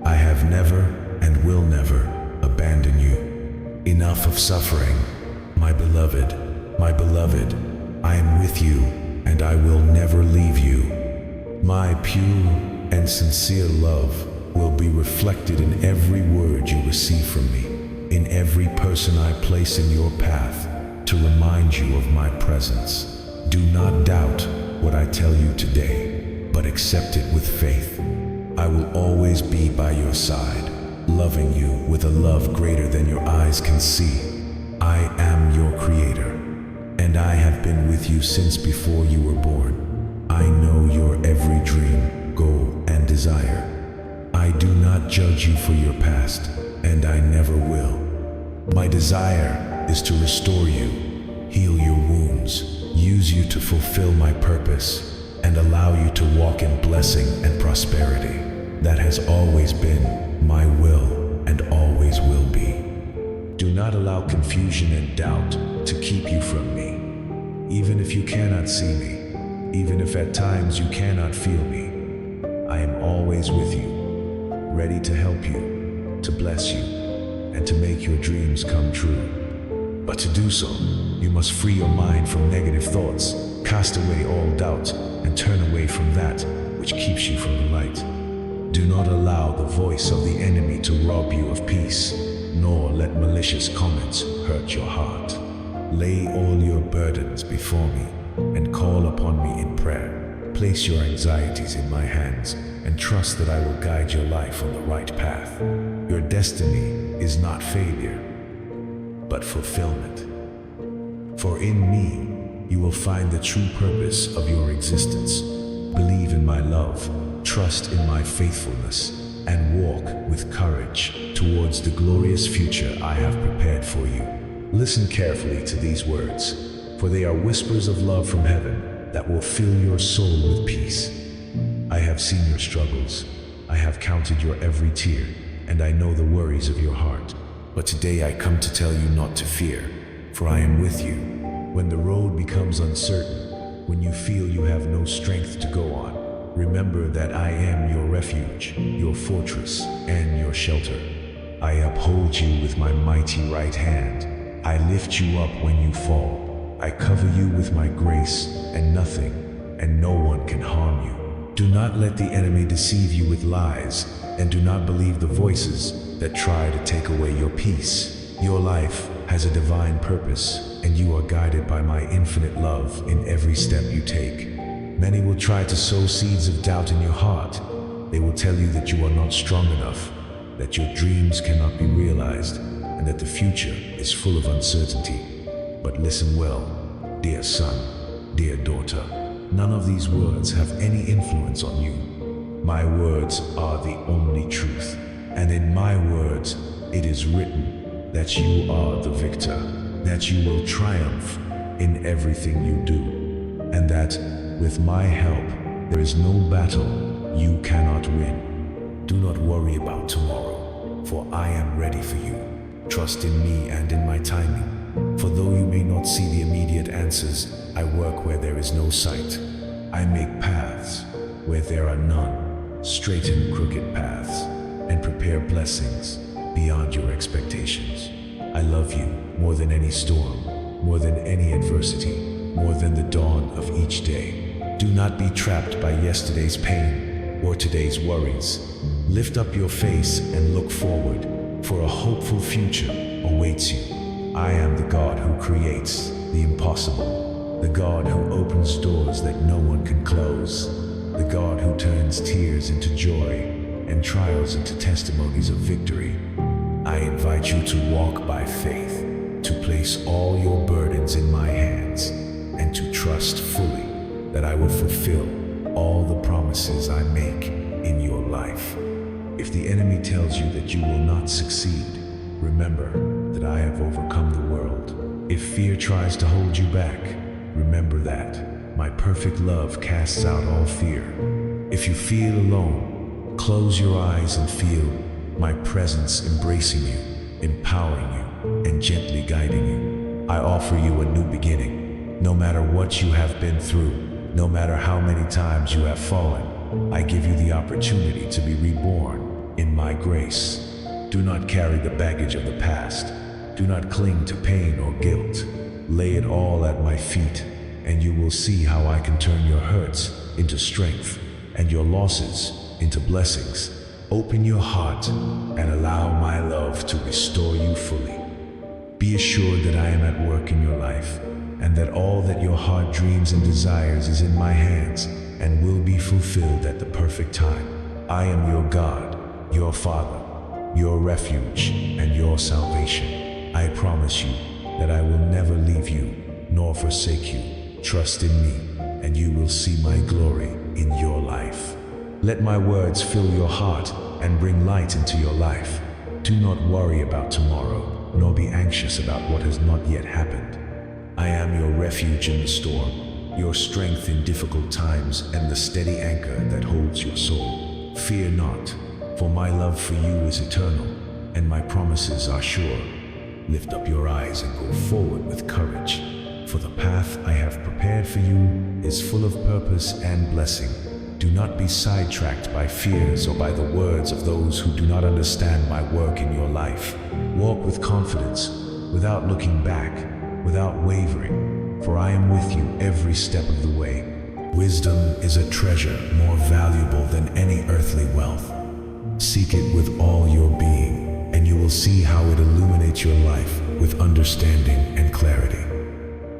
I have never and will never abandon you. Enough of suffering, my beloved, I am with you and I will never leave you. My pure and sincere love will be reflected in every word you receive from me, in every person I place in your path to remind you of my presence. Do not doubt what I tell you today, but accept it with faith. I will always be by your side, loving you with a love greater than your eyes can see. I am your creator, and I have been with you since before you were born. I know your every dream, goal, and desire. I do not judge you for your past, and I never will. My desire is to restore you, heal your wounds, use you to fulfill my purpose, and allow you to walk in blessing and prosperity. That has always been my will and always will be. Do not allow confusion and doubt to keep you from me. Even if you cannot see me, even if at times you cannot feel me, I am always with you, ready to help you, to bless you, and to make your dreams come true. But to do so, you must free your mind from negative thoughts, cast away all doubt and turn away from that which keeps you from the light. Do not allow the voice of the enemy to rob you of peace, nor let malicious comments hurt your heart. Lay all your burdens before me and call upon me in prayer. Place your anxieties in my hands and trust that I will guide your life on the right path. Your destiny is not failure, but fulfillment. For in me, you will find the true purpose of your existence. Believe in my love, trust in my faithfulness, and walk with courage towards the glorious future I have prepared for you. Listen carefully to these words, for they are whispers of love from heaven that will fill your soul with peace. I have seen your struggles, I have counted your every tear, and I know the worries of your heart. But today I come to tell you not to fear, for I am with you. When the road becomes uncertain, when you feel you have no strength to go on, remember that I am your refuge, your fortress, and your shelter. I uphold you with my mighty right hand. I lift you up when you fall. I cover you with my grace, and nothing and no one can harm you. Do not let the enemy deceive you with lies, and do not believe the voices that try to take away your peace. Your life has a divine purpose, and you are guided by my infinite love in every step you take. Many will try to sow seeds of doubt in your heart. They will tell you that you are not strong enough, that your dreams cannot be realized, and that the future is full of uncertainty. But listen well, dear son, dear daughter, none of these words have any influence on you. My words are the only truth, and in my words it is written that you are the victor, that you will triumph in everything you do, and that with my help there is no battle you cannot win. Do not worry about tomorrow, for I am ready for you. Trust in me and in my timing. For though you may not see the immediate answers, I work where there is no sight. I make paths where there are none, straighten crooked paths, and prepare blessings beyond your expectations. I love you more than any storm, more than any adversity, more than the dawn of each day. Do not be trapped by yesterday's pain or today's worries. Lift up your face and look forward, for a hopeful future awaits you. I am the God who creates the impossible, the God who opens doors that no one can close, the God who turns tears into joy and trials into testimonies of victory. I invite you to walk by faith, to place all your burdens in my hands, and to trust fully that I will fulfill all the promises I make in your life. If the enemy tells you that you will not succeed, remember that I have overcome the world. If fear tries to hold you back, remember that my perfect love casts out all fear. If you feel alone, close your eyes and feel my presence embracing you, empowering you, and gently guiding you. I offer you a new beginning. No matter what you have been through, no matter how many times you have fallen, I give you the opportunity to be reborn in my grace. Do not carry the baggage of the past. Do not cling to pain or guilt. Lay it all at my feet, and you will see how I can turn your hurts into strength and your losses into blessings. Open your heart and allow my love to restore you fully. Be assured that I am at work in your life, and that all that your heart dreams and desires is in my hands and will be fulfilled at the perfect time. I am your God, your Father, your refuge, and your salvation. I promise you that I will never leave you nor forsake you. Trust in me, and you will see my glory in your life. Let my words fill your heart and bring light into your life. Do not worry about tomorrow, nor be anxious about what has not yet happened. I am your refuge in the storm, your strength in difficult times, and the steady anchor that holds your soul. Fear not, for my love for you is eternal, and my promises are sure. Lift up your eyes and go forward with courage, for the path I have prepared for you is full of purpose and blessing. Do not be sidetracked by fears or by the words of those who do not understand my work in your life. Walk with confidence, without looking back, without wavering, for I am with you every step of the way. Wisdom is a treasure more valuable than any earthly wealth. Seek it with all your being, and you will see how it illuminates your life with understanding and clarity.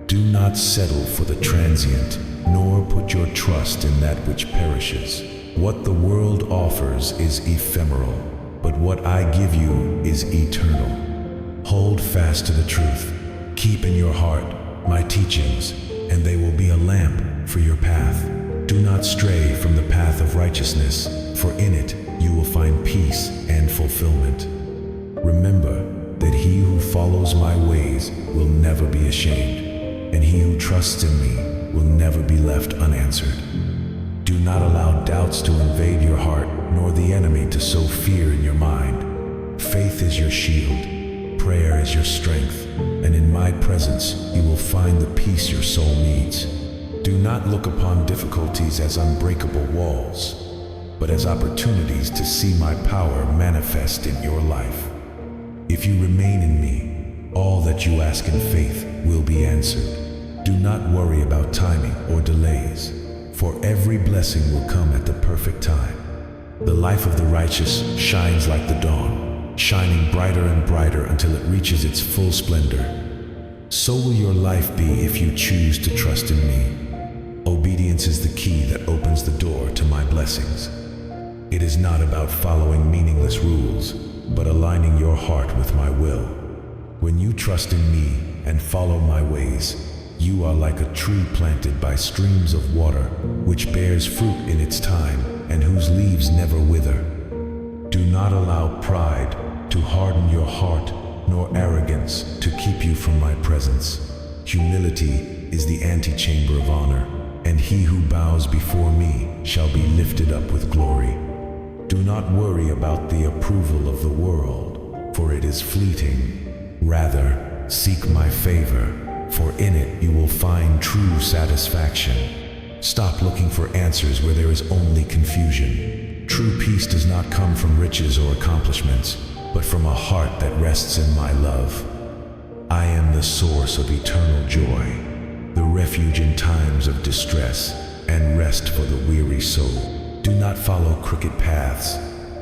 Do not settle for the transient, nor put your trust in that which perishes. What the world offers is ephemeral, but what I give you is eternal. Hold fast to the truth. Keep in your heart my teachings, and they will be a lamp for your path. Do not stray from the path of righteousness, for in it you will find peace and fulfillment. Remember that he who follows my ways will never be ashamed, and he who trusts in me will never be left unanswered. Do not allow doubts to invade your heart, nor the enemy to sow fear in your mind. Faith is your shield, prayer is your strength, and in my presence you will find the peace your soul needs. Do not look upon difficulties as unbreakable walls, but as opportunities to see my power manifest in your life. If you remain in me, all that you ask in faith will be answered. Do not worry about timing or delays, for every blessing will come at the perfect time. The life of the righteous shines like the dawn, shining brighter and brighter until it reaches its full splendor. So will your life be if you choose to trust in me. Obedience is the key that opens the door to my blessings. It is not about following meaningless rules, but aligning your heart with my will. When you trust in me and follow my ways, you are like a tree planted by streams of water, which bears fruit in its time and whose leaves never wither. Do not allow pride to harden your heart, nor arrogance to keep you from my presence. Humility is the antechamber of honor, and he who bows before me shall be lifted up with glory. Do not worry about the approval of the world, for it is fleeting. Rather, seek my favor, for in it you will find true satisfaction. Stop looking for answers where there is only confusion. True peace does not come from riches or accomplishments, but from a heart that rests in my love. I am the source of eternal joy, the refuge in times of distress, and rest for the weary soul. Do not follow crooked paths.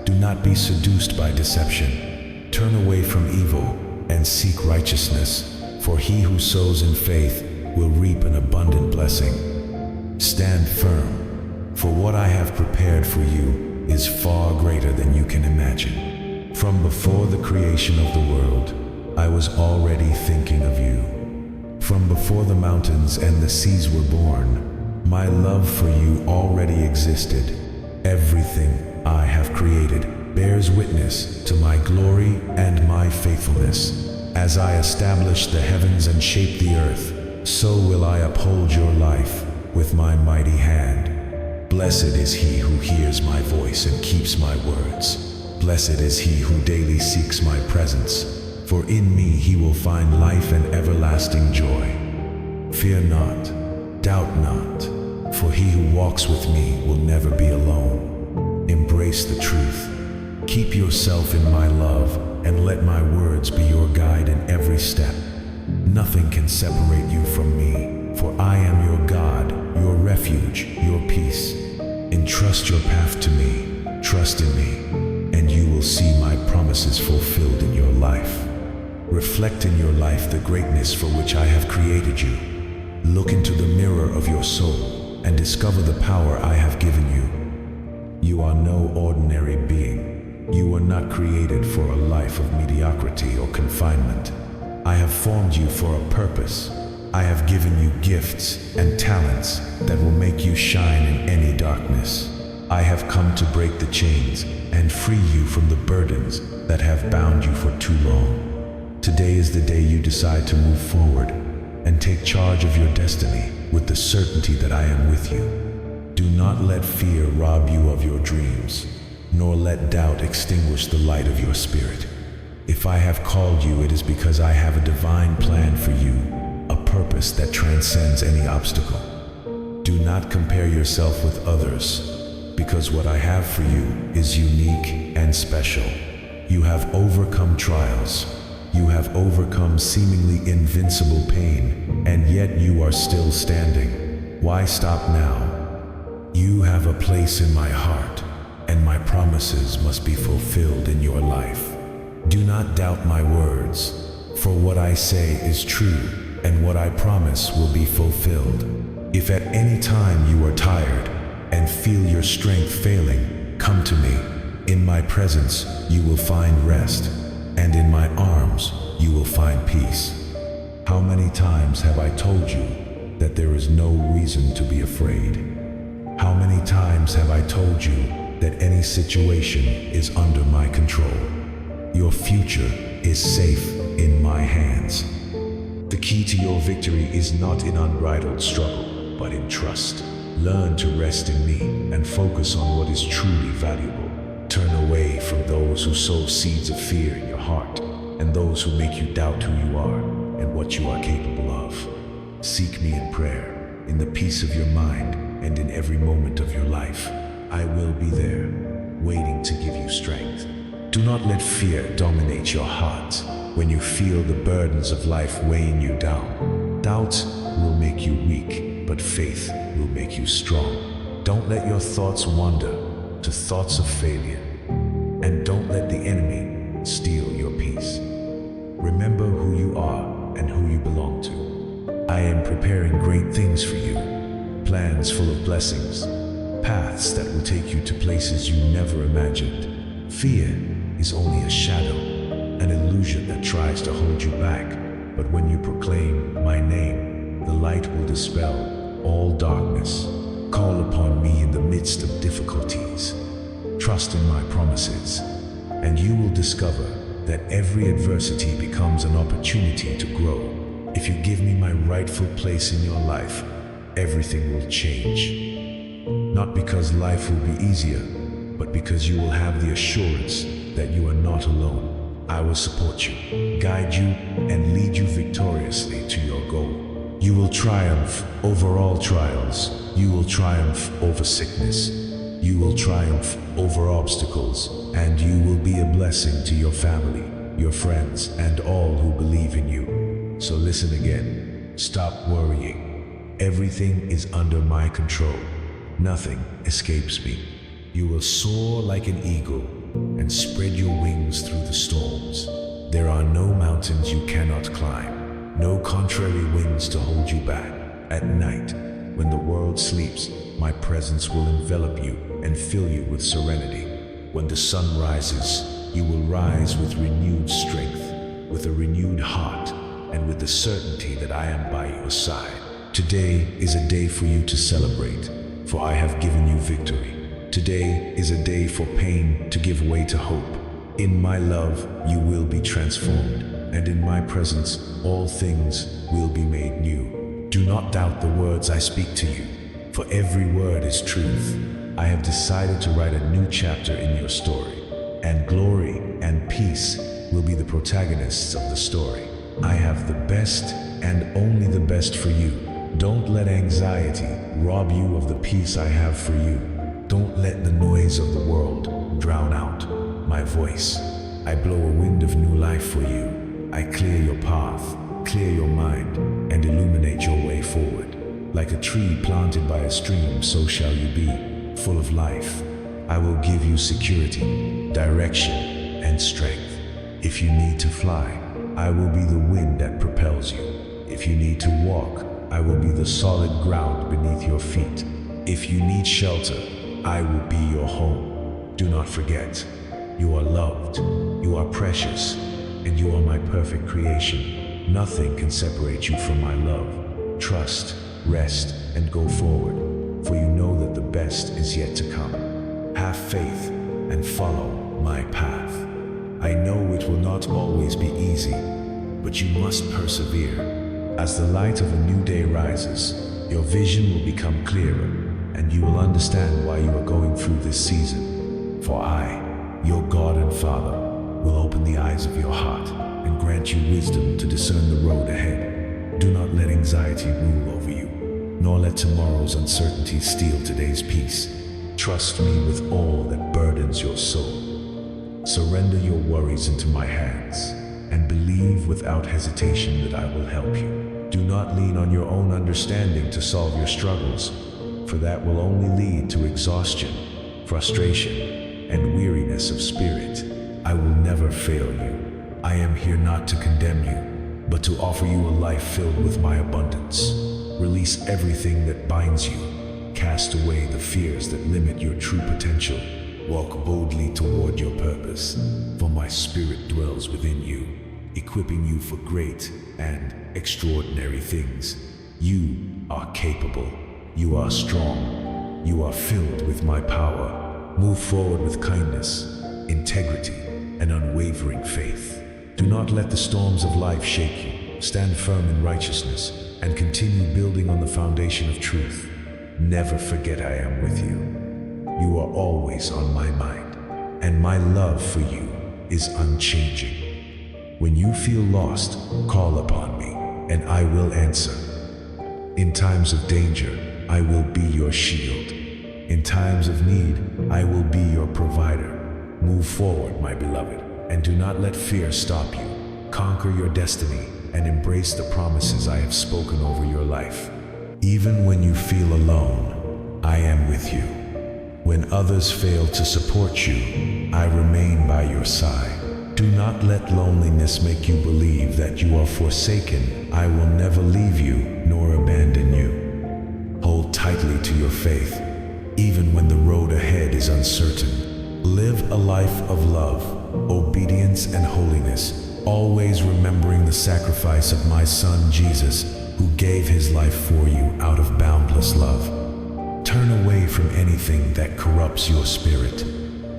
Do not be seduced by deception. Turn away from evil and seek righteousness, for he who sows in faith will reap an abundant blessing. Stand firm, for what I have prepared for you is far greater than you can imagine. From before the creation of the world, I was already thinking of you. From before the mountains and the seas were born, my love for you already existed. Everything I have created bears witness to my glory and my faithfulness. As I establish the heavens and shape the earth, so will I uphold your life with my mighty hand. Blessed is he who hears my voice and keeps my words. Blessed is he who daily seeks my presence, for in me he will find life and everlasting joy. Fear not, doubt not, for he who walks with me will never be alone. Embrace the truth. Keep yourself in my love, and let my words be your guide in every step. Nothing can separate you from me, for I am your God, your refuge, your peace. Entrust your path to me, trust in me, and you will see my promises fulfilled in your life. Reflect in your life the greatness for which I have created you. Look into the mirror of your soul and discover the power I have given you. You are no ordinary being. You were not created for a life of mediocrity or confinement. I have formed you for a purpose. I have given you gifts and talents that will make you shine in any darkness. I have come to break the chains and free you from the burdens that have bound you for too long. Today is the day you decide to move forward and take charge of your destiny with the certainty that I am with you. Do not let fear rob you of your dreams, nor let doubt extinguish the light of your spirit. If I have called you, it is because I have a divine plan for you, a purpose that transcends any obstacle. Do not compare yourself with others, because what I have for you is unique and special. You have overcome trials. You have overcome seemingly invincible pain, and yet you are still standing. Why stop now? You have a place in my heart, and my promises must be fulfilled in your life. Do not doubt my words, for what I say is true, and what I promise will be fulfilled. If at any time you are tired and feel your strength failing, come to me. In my presence you will find rest, and in my arms you will find peace. How many times have I told you that there is no reason to be afraid? How many times have I told you that any situation is under my control? Your future is safe in my hands. The key to your victory is not in unbridled struggle, but in trust. Learn to rest in me and focus on what is truly valuable. Turn away from those who sow seeds of fear in your heart and those who make you doubt who you are and what you are capable of. Seek me in prayer, in the peace of your mind, and in every moment of your life. I will be there, waiting to give you strength. Do not let fear dominate your heart when you feel the burdens of life weighing you down. Doubt will make you weak, but faith will make you strong. Don't let your thoughts wander to thoughts of failure, and don't let the enemy steal your peace. Remember who you are and who you belong to. I am preparing great things for you, plans full of blessings, paths that will take you to places you never imagined. Fear is only a shadow, an illusion that tries to hold you back. But when you proclaim my name, the light will dispel all darkness. Call upon me in the midst of difficulties. Trust in my promises, and you will discover that every adversity becomes an opportunity to grow. If you give me my rightful place in your life, everything will change. Not because life will be easier, but because you will have the assurance that you are not alone. I will support you, guide you, and lead you victoriously to your goal. You will triumph over all trials. You will triumph over sickness. You will triumph over obstacles, and you will be a blessing to your family, your friends, and all who believe in you. So listen again. Stop worrying. Everything is under my control. Nothing escapes me. You will soar like an eagle and spread your wings through the storms. There are no mountains you cannot climb, no contrary winds to hold you back. At night, when the world sleeps, my presence will envelop you and fill you with serenity. When the sun rises, you will rise with renewed strength, with a renewed heart, and with the certainty that I am by your side. Today is a day for you to celebrate, for I have given you victory. Today is a day for pain to give way to hope. In my love, you will be transformed, and in my presence, all things will be made new. Do not doubt the words I speak to you, for every word is truth. I have decided to write a new chapter in your story, and glory and peace will be the protagonists of the story. I have the best and only the best for you. Don't let anxiety rob you of the peace I have for you. Don't let the noise of the world drown out my voice. I blow a wind of new life for you. I clear your path, clear your mind, and illuminate your way forward. Like a tree planted by a stream, so shall you be, full of life. I will give you security, direction, and strength. If you need to fly, I will be the wind that propels you. If you need to walk, I will be the solid ground beneath your feet. If you need shelter, I will be your home. Do not forget, you are loved, you are precious, and you are my perfect creation. Nothing can separate you from my love. Trust, rest, and go forward, for you know that the best is yet to come. Have faith and follow my path. I know it will not always be easy, but you must persevere. As the light of a new day rises, your vision will become clearer, and you will understand why you are going through this season. For I, your God and Father, will open the eyes of your heart and grant you wisdom to discern the road ahead. Do not let anxiety rule over you, nor let tomorrow's uncertainty steal today's peace. Trust me with all that burdens your soul. Surrender your worries into my hands, and believe without hesitation that I will help you. Do not lean on your own understanding to solve your struggles, for that will only lead to exhaustion, frustration, and weariness of spirit. I will never fail you. I am here not to condemn you, but to offer you a life filled with my abundance. Release everything that binds you. Cast away the fears that limit your true potential. Walk boldly toward your purpose, for my spirit dwells within you, equipping you for great and extraordinary things. You are capable. You are strong. You are filled with my power. Move forward with kindness, integrity, and unwavering faith. Do not let the storms of life shake you. Stand firm in righteousness and continue building on the foundation of truth. Never forget I am with you. You are always on my mind, and my love for you is unchanging. When you feel lost, call upon me, and I will answer. In times of danger, I will be your shield. In times of need, I will be your provider. Move forward, my beloved, and do not let fear stop you. Conquer your destiny and embrace the promises I have spoken over your life. Even when you feel alone, I am with you. When others fail to support you, I remain by your side. Do not let loneliness make you believe that you are forsaken. I will never leave you nor abandon you. Hold tightly to your faith, even when the road ahead is uncertain. Live a life of love, obedience, and holiness, always remembering the sacrifice of my Son Jesus, who gave his life for you out of boundless love. Turn away from anything that corrupts your spirit.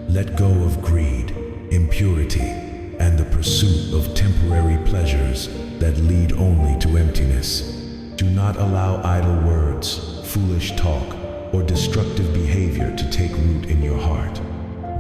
Let go of greed, impurity, and the pursuit of temporary pleasures that lead only to emptiness. Do not allow idle words, foolish talk, or destructive behavior to take root in your heart.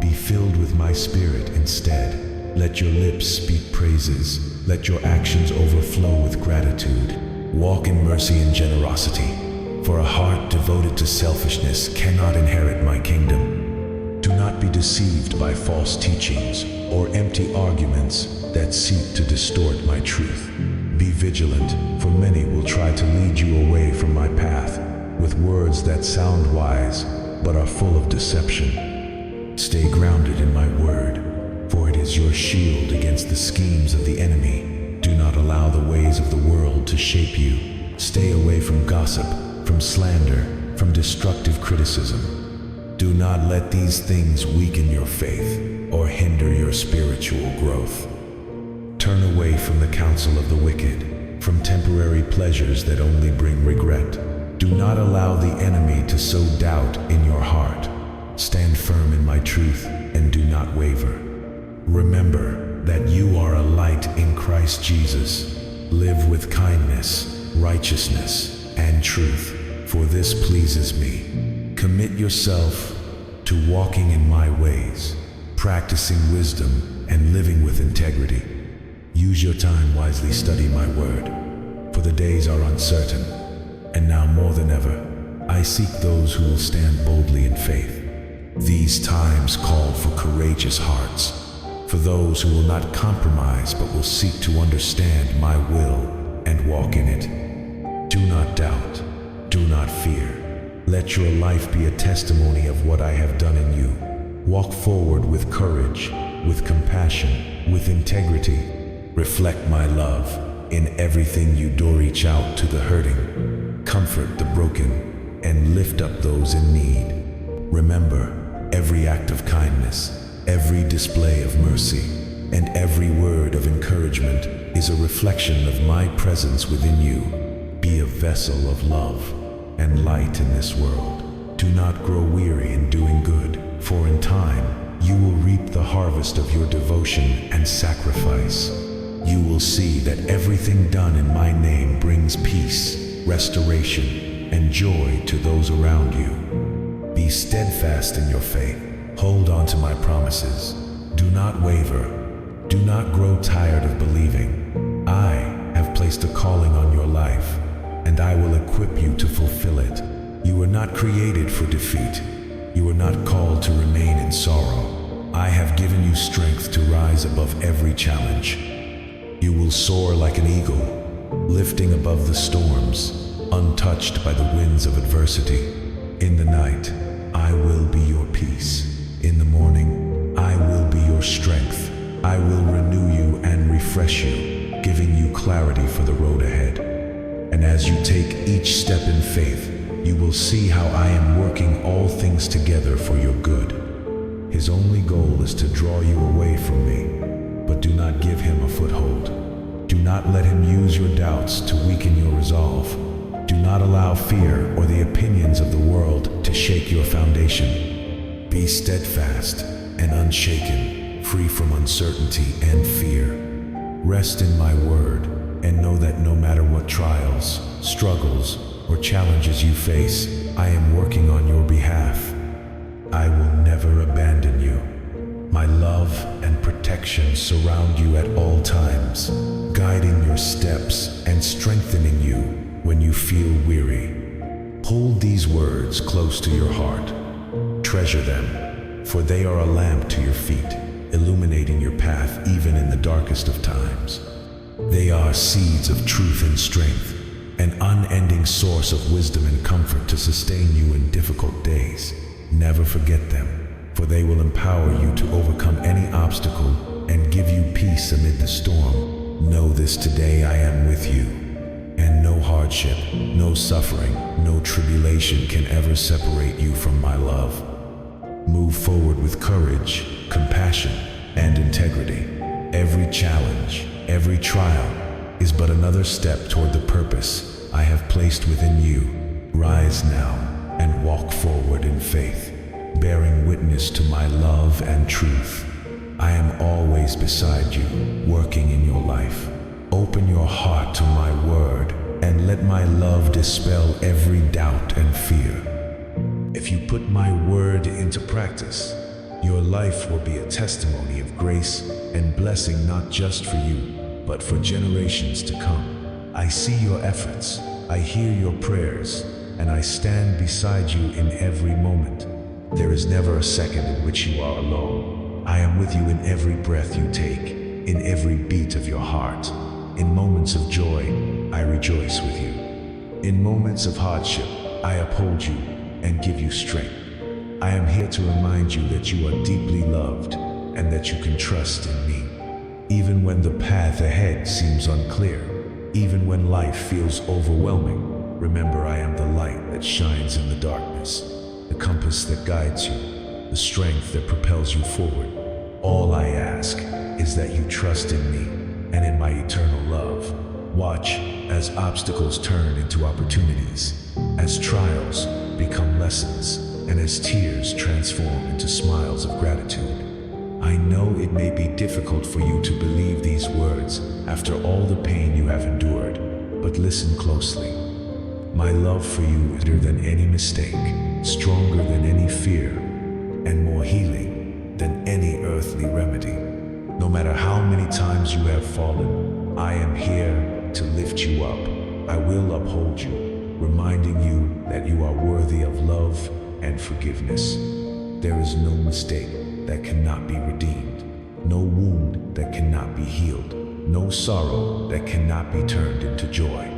Be filled with my spirit instead. Let your lips speak praises. Let your actions overflow with gratitude. Walk in mercy and generosity, for a heart devoted to selfishness cannot inherit my kingdom. Do not be deceived by false teachings or empty arguments that seek to distort my truth. Be vigilant, for many will try to lead you away from my path with words that sound wise but are full of deception. Stay grounded in my word, for it is your shield against the schemes of the enemy. Do not allow the ways of the world to shape you. Stay away from gossip, from slander, from destructive criticism. Do not let these things weaken your faith or hinder your spiritual growth. Turn away from the counsel of the wicked, from temporary pleasures that only bring regret. Do not allow the enemy to sow doubt in your heart. Stand firm in my truth and do not waver. Remember that you are a light in Christ Jesus. Live with kindness, righteousness, and truth, for this pleases me. Commit yourself to walking in my ways, practicing wisdom, and living with integrity. Use your time wisely, study my word, for the days are uncertain, and now more than ever, I seek those who will stand boldly in faith. These times call for courageous hearts, for those who will not compromise but will seek to understand my will and walk in it. Do not doubt, do not fear. Let your life be a testimony of what I have done in you. Walk forward with courage, with compassion, with integrity. Reflect my love in everything you do. Reach out to the hurting, comfort the broken, and lift up those in need. Remember, every act of kindness, every display of mercy, and every word of encouragement is a reflection of my presence within you. Be a vessel of love and light in this world. Do not grow weary in doing good, for in time you will reap the harvest of your devotion and sacrifice. You will see that everything done in my name brings peace, restoration, and joy to those around you. Be steadfast in your faith. Hold on to my promises. Do not waver. Do not grow tired of believing. I have placed a calling on your life, and I will equip you to fulfill it. You were not created for defeat. You were not called to remain in sorrow. I have given you strength to rise above every challenge. You will soar like an eagle, lifting above the storms, untouched by the winds of adversity. In the night, I will be your peace. In the morning, I will be your strength. I will renew you and refresh you, giving you clarity for the road ahead. And as you take each step in faith, you will see how I am working all things together for your good. His only goal is to draw you away from me, but do not give him a foothold. Do not let him use your doubts to weaken your resolve. Do not allow fear or the opinions of the world to shake your foundation. Be steadfast and unshaken, free from uncertainty and fear. Rest in my word and know that no matter what trials, struggles, or challenges you face, I am working on your behalf. I will never abandon you. My love and protection surround you at all times, guiding your steps and strengthening you when you feel weary. Hold these words close to your heart. Treasure them, for they are a lamp to your feet, illuminating your path even in the darkest of times. They are seeds of truth and strength, an unending source of wisdom and comfort to sustain you in difficult days. Never forget them, for they will empower you to overcome any obstacle and give you peace amid the storm. Know this today: I am with you, and no hardship, no suffering, no tribulation can ever separate you from my love. Move forward with courage, compassion, and integrity. Every challenge, every trial is but another step toward the purpose I have placed within you. Rise now and walk forward in faith, bearing witness to my love and truth. I am always beside you, working in your life. Open your heart to my word and let my love dispel every doubt and fear. If you put my word into practice, your life will be a testimony of grace and blessing, not just for you, but for generations to come. I see your efforts, I hear your prayers, and I stand beside you in every moment. There is never a second in which you are alone. I am with you in every breath you take, in every beat of your heart. In moments of joy, I rejoice with you. In moments of hardship, I uphold you and give you strength. I am here to remind you that you are deeply loved and that you can trust in me. Even when the path ahead seems unclear, even when life feels overwhelming, remember I am the light that shines in the darkness, the compass that guides you, the strength that propels you forward. All I ask is that you trust in me and in my eternal love. Watch as obstacles turn into opportunities, as trials become lessons, and as tears transform into smiles of gratitude. I know it may be difficult for you to believe these words after all the pain you have endured, but listen closely. My love for you is greater than any mistake, stronger than any fear, and more healing than any earthly remedy. No matter how many times you have fallen, I am here to lift you up. I will uphold you, reminding you that you are worthy of love and forgiveness. There is no mistake that cannot be redeemed, no wound that cannot be healed, no sorrow that cannot be turned into joy.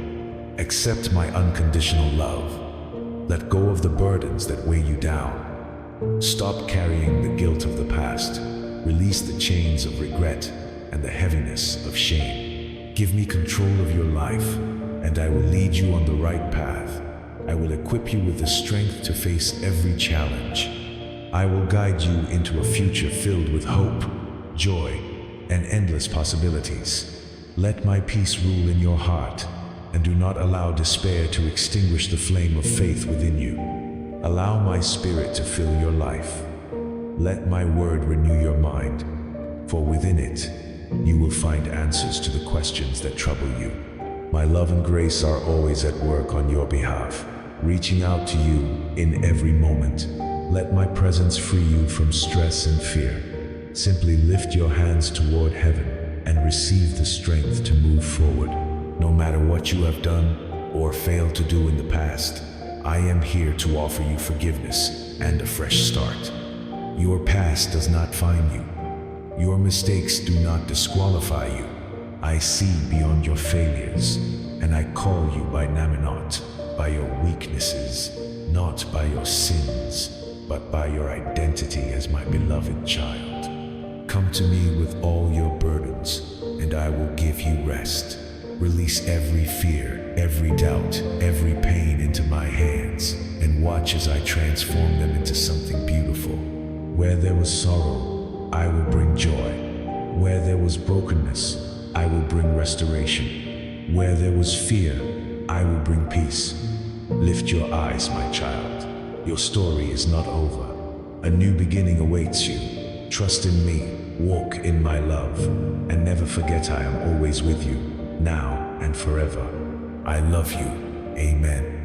Accept my unconditional love. Let go of the burdens that weigh you down. Stop carrying the guilt of the past. Release the chains of regret and the heaviness of shame. Give me control of your life, and I will lead you on the right path. I will equip you with the strength to face every challenge. I will guide you into a future filled with hope, joy, and endless possibilities. Let my peace rule in your heart, and do not allow despair to extinguish the flame of faith within you. Allow my spirit to fill your life. Let my word renew your mind, for within it, you will find answers to the questions that trouble you. My love and grace are always at work on your behalf, reaching out to you in every moment. Let my presence free you from stress and fear. Simply lift your hands toward heaven and receive the strength to move forward. No matter what you have done or failed to do in the past, I am here to offer you forgiveness and a fresh start. Your past does not define you. Your mistakes do not disqualify you. I see beyond your failures, and I call you by name, not by your weaknesses, not by your sins, but by your identity as my beloved child. Come to me with all your burdens, and I will give you rest. Release every fear, every doubt, every pain into my hands, and watch as I transform them into something beautiful. Where there was sorrow, I will bring joy. Where there was brokenness, I will bring restoration. Where there was fear, I will bring peace. Lift your eyes, my child. Your story is not over. A new beginning awaits you. Trust in me, walk in my love, and never forget I am always with you, now and forever. I love you. Amen.